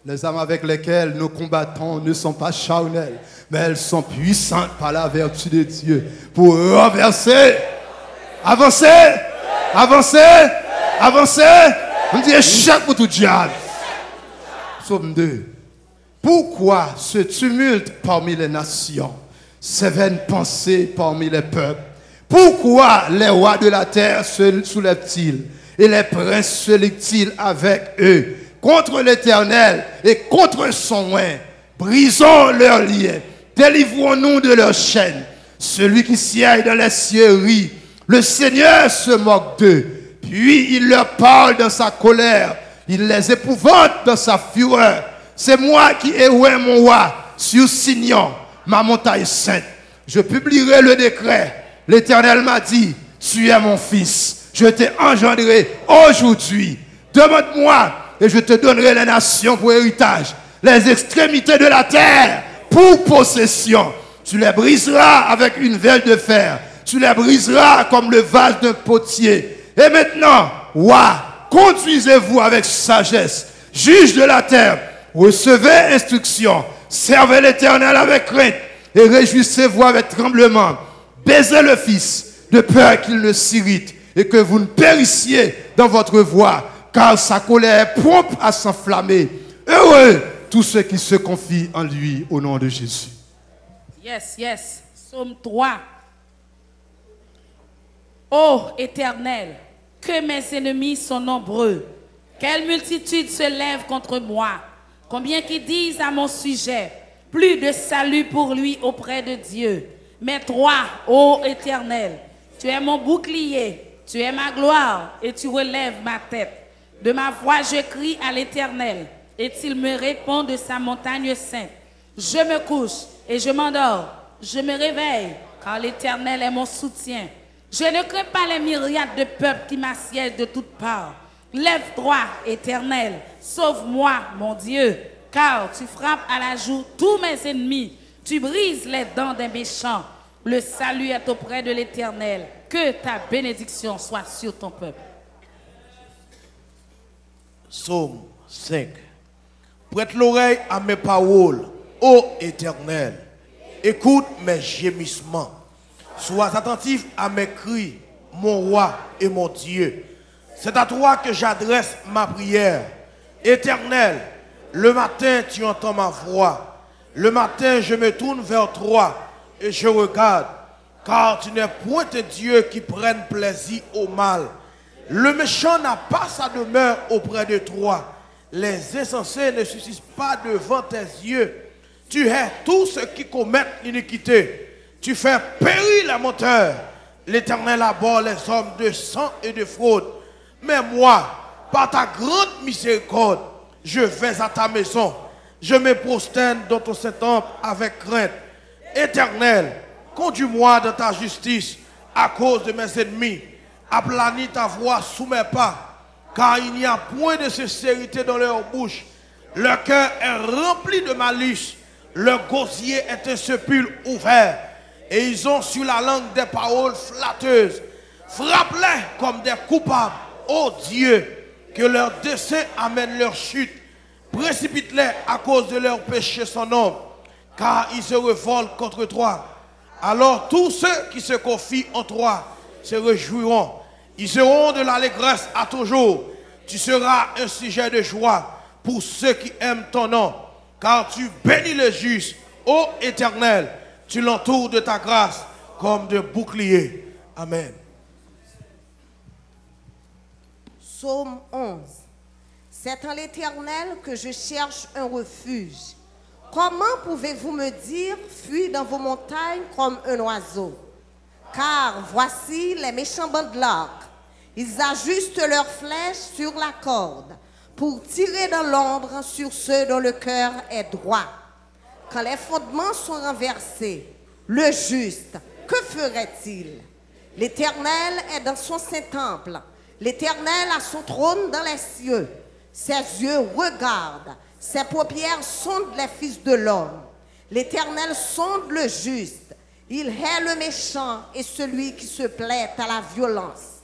Les armes avec lesquelles nous combattons ne sont pas charnelles, mais elles sont puissantes par la vertu de Dieu pour renverser, avancer, avancer, avancer. On dit échec pour tout diable. Psaume 2. Pourquoi ce tumulte parmi les nations, ces vaines pensées parmi les peuples? Pourquoi les rois de la terre se soulèvent-ils et les princes se liguent-ils avec eux contre l'Éternel et contre son oint? Brisons leurs liens, délivrons-nous de leurs chaînes. Celui qui siège dans les cieux rit, le Seigneur se moque d'eux, puis il leur parle dans sa colère, il les épouvante dans sa fureur. C'est moi qui ai oué mon roi sur Sion, ma montagne sainte. Je publierai le décret. L'Éternel m'a dit, tu es mon fils, je t'ai engendré aujourd'hui. Demande-moi et je te donnerai les nations pour héritage, les extrémités de la terre pour possession. Tu les briseras avec une velle de fer, tu les briseras comme le vase d'un potier. Et maintenant, roi, conduisez-vous avec sagesse, juge de la terre, recevez instruction, servez l'Éternel avec crainte et réjouissez-vous avec tremblement. Baisez le Fils, de peur qu'il ne s'irrite et que vous ne périssiez dans votre voie, car sa colère est prompte à s'enflammer. Heureux tous ceux qui se confient en lui au nom de Jésus. Yes, yes. Psaume 3. Ô Éternel, que mes ennemis sont nombreux. Quelle multitude se lève contre moi. Combien qui disent à mon sujet, plus de salut pour lui auprès de Dieu. Mais toi, ô Éternel, tu es mon bouclier, tu es ma gloire et tu relèves ma tête. De ma voix, je crie à l'Éternel et il me répond de sa montagne sainte. Je me couche et je m'endors, je me réveille car l'Éternel est mon soutien. Je ne crains pas les myriades de peuples qui m'assiègent de toutes parts. Lève-toi, Éternel, sauve-moi, mon Dieu, car tu frappes à la joue tous mes ennemis. Tu brises les dents des méchants. Le salut est auprès de l'Éternel. Que ta bénédiction soit sur ton peuple. Psaume 5. Prête l'oreille à mes paroles, ô Éternel. Écoute mes gémissements. Sois attentif à mes cris, mon roi et mon Dieu. C'est à toi que j'adresse ma prière. Éternel, le matin tu entends ma voix. Le matin, je me tourne vers toi et je regarde, car tu n'es point un Dieu qui prenne plaisir au mal. Le méchant n'a pas sa demeure auprès de toi. Les insensés ne suscitent pas devant tes yeux. Tu hais tous ceux qui commettent l'iniquité. Tu fais périr les menteurs. L'Éternel abhorre les hommes de sang et de fraude. Mais moi, par ta grande miséricorde, je vais à ta maison. Je me prosterne dans ton Saint-Temple avec crainte. Éternel, conduis-moi dans ta justice à cause de mes ennemis. Aplanis ta voix sous mes pas, car il n'y a point de sincérité dans leur bouche. Leur cœur est rempli de malice. Leur gosier est un sépulcre ouvert. Et ils ont sur la langue des paroles flatteuses. Frappe-les comme des coupables. Ô Dieu, que leur dessein amène leur chute. Précipite-les à cause de leurs péchés sans nombre, car ils se révoltent contre toi. Alors tous ceux qui se confient en toi se réjouiront. Ils seront de l'allégresse à toujours. Tu seras un sujet de joie pour ceux qui aiment ton nom, car tu bénis le juste, ô Éternel. Tu l'entoures de ta grâce comme de bouclier. Amen. Psaume 11. C'est en l'Éternel que je cherche un refuge. Comment pouvez-vous me dire, fuis dans vos montagnes comme un oiseau? Car voici les méchants bandent l'arc. Ils ajustent leurs flèches sur la corde pour tirer dans l'ombre sur ceux dont le cœur est droit. Quand les fondements sont renversés, le juste, que ferait-il? L'Éternel est dans son Saint-Temple. L'Éternel a son trône dans les cieux. Ses yeux regardent, ses paupières sondent les fils de l'homme. L'Éternel sonde le juste. Il hait le méchant et celui qui se plaît à la violence.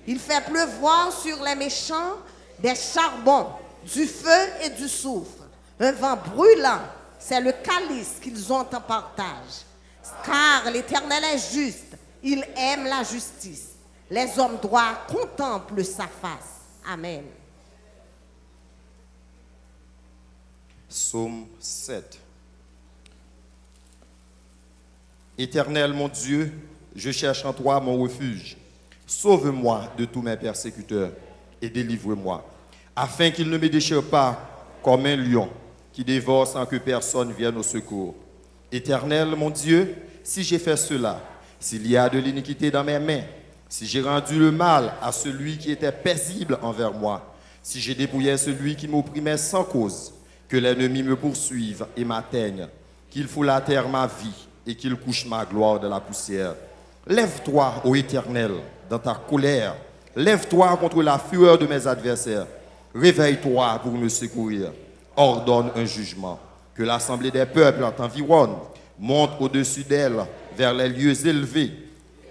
Il fait pleuvoir sur les méchants des charbons, du feu et du soufre. Un vent brûlant, c'est le calice qu'ils ont en partage. Car l'Éternel est juste, il aime la justice. Les hommes droits contemplent sa face. Amen. Psaume 7. Éternel mon Dieu, je cherche en toi mon refuge. Sauve-moi de tous mes persécuteurs et délivre-moi, afin qu'ils ne me déchirent pas comme un lion qui dévore sans que personne vienne au secours. Éternel mon Dieu, si j'ai fait cela, s'il y a de l'iniquité dans mes mains, si j'ai rendu le mal à celui qui était paisible envers moi, si j'ai dépouillé celui qui m'opprimait sans cause, que l'ennemi me poursuive et m'atteigne, qu'il foule à terre ma vie et qu'il couche ma gloire de la poussière. Lève-toi, ô Éternel, dans ta colère. Lève-toi contre la fureur de mes adversaires. Réveille-toi pour me secourir. Ordonne un jugement. Que l'assemblée des peuples t'environne. Monte au-dessus d'elle, vers les lieux élevés.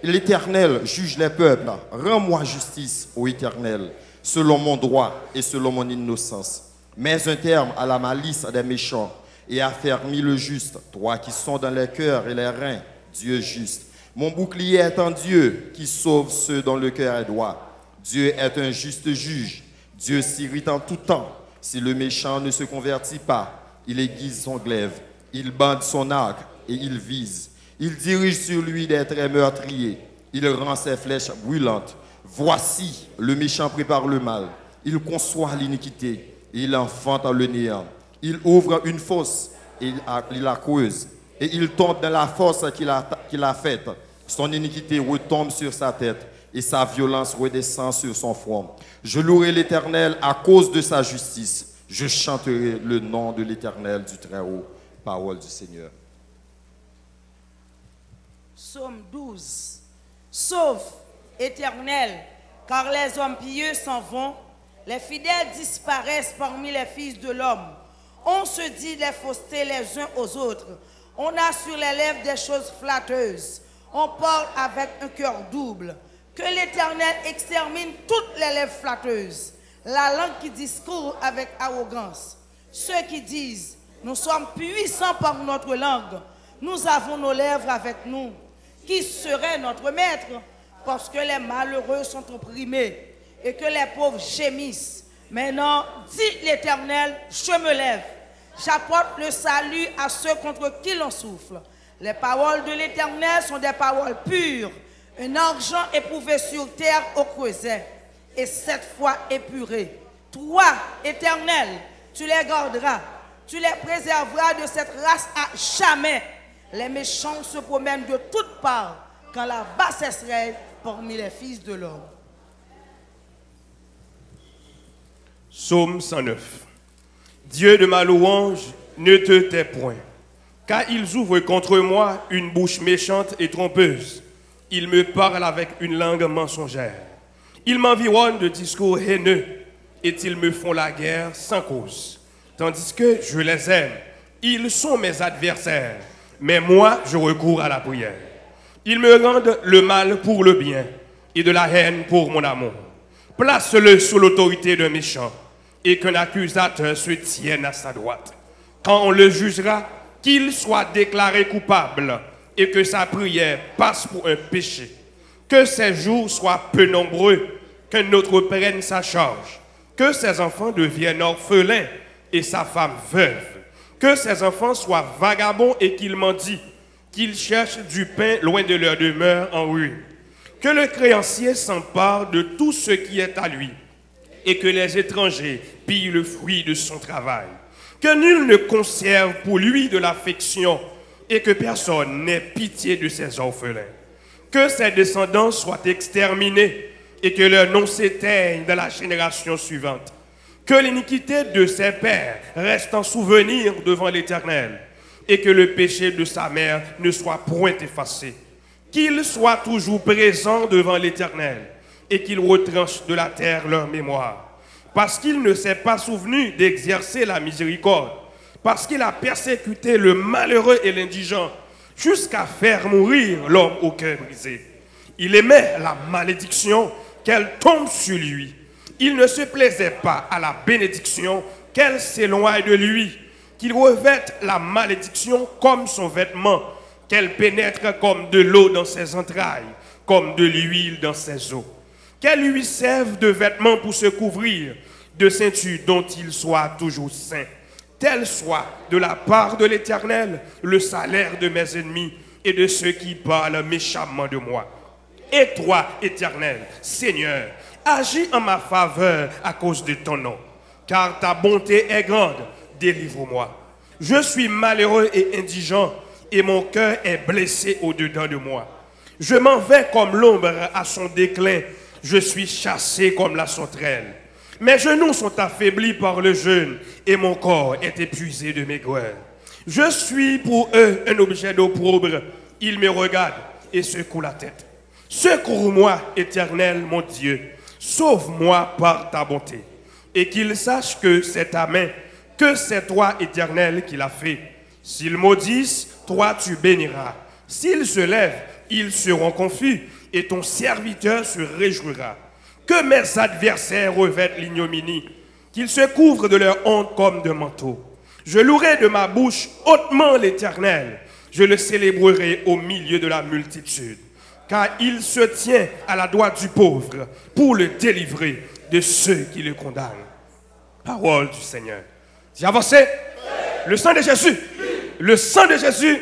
L'Éternel juge les peuples. Rends-moi justice, ô Éternel, selon mon droit et selon mon innocence. Mets un terme à la malice des méchants et affermis le juste, toi qui sont dans les cœurs et les reins, Dieu juste. Mon bouclier est en Dieu qui sauve ceux dont le cœur est droit. Dieu est un juste juge. Dieu s'irrite en tout temps. Si le méchant ne se convertit pas, il aiguise son glaive, il bande son arc et il vise. Il dirige sur lui des traits meurtriers. Il rend ses flèches brûlantes. Voici, le méchant prépare le mal. Il conçoit l'iniquité. Il enfante le néant. Il ouvre une fosse et il la creuse. Et il tombe dans la fosse qu'il a faite. Son iniquité retombe sur sa tête et sa violence redescend sur son front. Je louerai l'Éternel à cause de sa justice. Je chanterai le nom de l'Éternel du Très-Haut. Parole du Seigneur. Psaume 12. Sauve, Éternel, car les hommes pieux s'en vont, les fidèles disparaissent parmi les fils de l'homme. On se dit des faussetés les uns aux autres. On a sur les lèvres des choses flatteuses. On parle avec un cœur double. Que l'Éternel extermine toutes les lèvres flatteuses. La langue qui discourt avec arrogance. Ceux qui disent, nous sommes puissants par notre langue. Nous avons nos lèvres avec nous. Qui serait notre maître? Parce que les malheureux sont opprimés et que les pauvres gémissent. Maintenant, dit l'Éternel, je me lève. J'apporte le salut à ceux contre qui l'on souffle. Les paroles de l'Éternel sont des paroles pures. Un argent éprouvé sur terre au creuset et 7 fois épuré. Toi, Éternel, tu les garderas. Tu les préserveras de cette race à jamais. Les méchants se promènent de toutes parts quand la bassesse règne parmi les fils de l'homme. Psaume 109. Dieu de ma louange, ne te tais point, car ils ouvrent contre moi une bouche méchante et trompeuse. Ils me parlent avec une langue mensongère. Ils m'environnent de discours haineux et ils me font la guerre sans cause. Tandis que je les aime, ils sont mes adversaires, mais moi je recours à la prière. Ils me rendent le mal pour le bien et de la haine pour mon amour. Place-le sous l'autorité d'un méchant et qu'un accusateur se tienne à sa droite. Quand on le jugera, qu'il soit déclaré coupable et que sa prière passe pour un péché. Que ses jours soient peu nombreux, qu'un autre prenne sa charge. Que ses enfants deviennent orphelins et sa femme veuve. Que ses enfants soient vagabonds et qu'ils mendient, qu'ils cherchent du pain loin de leur demeure en ruine. Que le créancier s'empare de tout ce qui est à lui et que les étrangers pillent le fruit de son travail. Que nul ne conserve pour lui de l'affection et que personne n'ait pitié de ses orphelins. Que ses descendants soient exterminés et que leur nom s'éteigne dans la génération suivante. Que l'iniquité de ses pères reste en souvenir devant l'Éternel et que le péché de sa mère ne soit point effacé. Qu'il soit toujours présent devant l'Éternel et qu'il retranche de la terre leur mémoire. Parce qu'il ne s'est pas souvenu d'exercer la miséricorde, parce qu'il a persécuté le malheureux et l'indigent, jusqu'à faire mourir l'homme au cœur brisé. Il aimait la malédiction, qu'elle tombe sur lui. Il ne se plaisait pas à la bénédiction, qu'elle s'éloigne de lui. qu'il revête la malédiction comme son vêtement, qu'elle pénètre comme de l'eau dans ses entrailles, comme de l'huile dans ses os. Qu'elle lui serve de vêtement pour se couvrir, de ceinture dont il soit toujours saint. Tel soit de la part de l'Éternel le salaire de mes ennemis et de ceux qui parlent méchamment de moi. Et toi, Éternel, Seigneur, agis en ma faveur à cause de ton nom, car ta bonté est grande, délivre-moi. Je suis malheureux et indigent, et mon cœur est blessé au-dedans de moi. Je m'en vais comme l'ombre à son déclin, je suis chassé comme la sauterelle. Mes genoux sont affaiblis par le jeûne, et mon corps est épuisé de maigreur. Je suis pour eux un objet d'opprobre, ils me regardent et secouent la tête. Secours-moi, Éternel, mon Dieu, sauve-moi par ta bonté, et qu'ils sachent que c'est ta main, que c'est toi, Éternel, qui l'as fait. S'ils maudissent, toi tu béniras. S'ils se lèvent, ils seront confus, et ton serviteur se réjouira. Que mes adversaires revêtent l'ignominie, qu'ils se couvrent de leur honte comme de manteau. Je louerai de ma bouche hautement l'Éternel, je le célébrerai au milieu de la multitude, car il se tient à la droite du pauvre pour le délivrer de ceux qui le condamnent. Parole du Seigneur. J'ai avancé. Le sang de Jésus. Le sang de Jésus